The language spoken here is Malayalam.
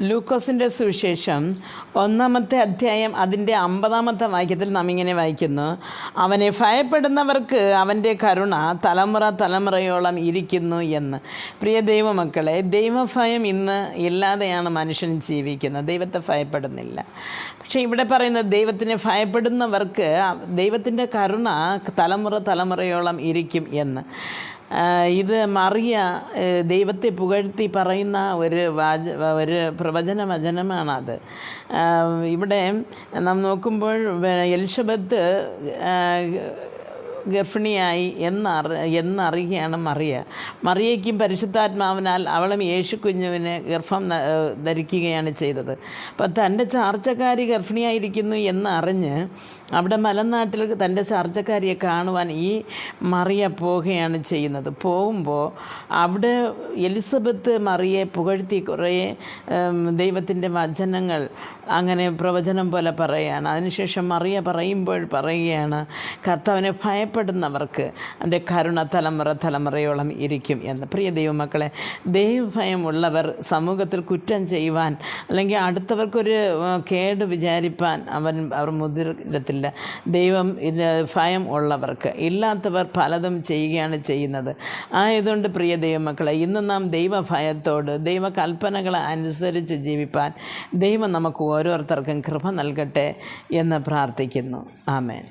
ലൂക്കോസിൻ്റെ സുവിശേഷം 1-ാമത്തെ അധ്യായം അതിൻ്റെ 50-ാമത്തെ വാക്യത്തിൽ നാം ഇങ്ങനെ വായിക്കുന്നു: അവനെ ഭയപ്പെടുന്നവർക്ക് അവൻ്റെ കരുണ തലമുറ തലമുറയോളം ഇരിക്കുന്നു എന്ന്. പ്രിയ ദൈവമക്കളെ, ദൈവഭയം ഇന്ന് ഇല്ലാതെയാണ് മനുഷ്യൻ ജീവിക്കുന്നത്. ദൈവത്തെ ഭയപ്പെടുന്നില്ല. പക്ഷേ ഇവിടെ പറയുന്നത് ദൈവത്തിനെ ഭയപ്പെടുന്നവർക്ക് ദൈവത്തിൻ്റെ കരുണ തലമുറ തലമുറയോളം ഇരിക്കും എന്ന്. ഇത് മറിയ ദൈവത്തെ പുകഴ്ത്തി പറയുന്ന ഒരു പ്രവചന വചനമാണത്. ഇവിടെ നാം നോക്കുമ്പോൾ എലിസബത്ത് ഗർഭിണിയായി എന്നറിയുകയാണ് മറിയയ്ക്കും പരിശുദ്ധാത്മാവിനാൽ അവളും യേശു കുഞ്ഞുവിനെ ഗർഭം ധരിക്കുകയാണ് ചെയ്തത്. അപ്പം തൻ്റെ ചാർച്ചക്കാരി ഗർഭിണിയായിരിക്കുന്നു എന്നറിഞ്ഞ് അവിടെ മലനാട്ടിൽ തൻ്റെ ചാർച്ചക്കാരിയെ കാണുവാൻ ഈ മറിയ പോവുകയാണ് ചെയ്യുന്നത്. പോകുമ്പോൾ അവിടെ എലിസബത്ത് മറിയെ പുകഴ്ത്തി കുറേ ദൈവത്തിൻ്റെ വചനങ്ങൾ അങ്ങനെ പ്രവചനം പോലെ പറയുകയാണ്. അതിനുശേഷം മറിയ പറയുകയാണ്, കർത്താവിനെ ഭയപ്പെടുന്നവർക്ക് എൻ്റെ കരുണ തലമുറ തലമുറയോളം ഇരിക്കും എന്ന്. പ്രിയ ദൈവമക്കളെ, ദൈവഭയമുള്ളവർ സമൂഹത്തിൽ കുറ്റം ചെയ്യുവാൻ അല്ലെങ്കിൽ അടുത്തവർക്കൊരു കേട് വിചാരിപ്പാൻ അവർ മുതിരത്തില്ല. ദൈവം ഭയം ഉള്ളവർക്ക്. ഇല്ലാത്തവർ പലതും ചെയ്യുകയാണ് ചെയ്യുന്നത്. ആയതുകൊണ്ട് പ്രിയ ദൈവമക്കളെ, ഇന്ന് നാം ദൈവഭയത്തോട് ദൈവകൽപ്പനകളെ അനുസരിച്ച് ജീവിപ്പാൻ ദൈവം നമുക്ക് ഓരോരുത്തർക്കും കൃപ നൽകട്ടെ എന്ന് പ്രാർത്ഥിക്കുന്നു. ആമേൻ.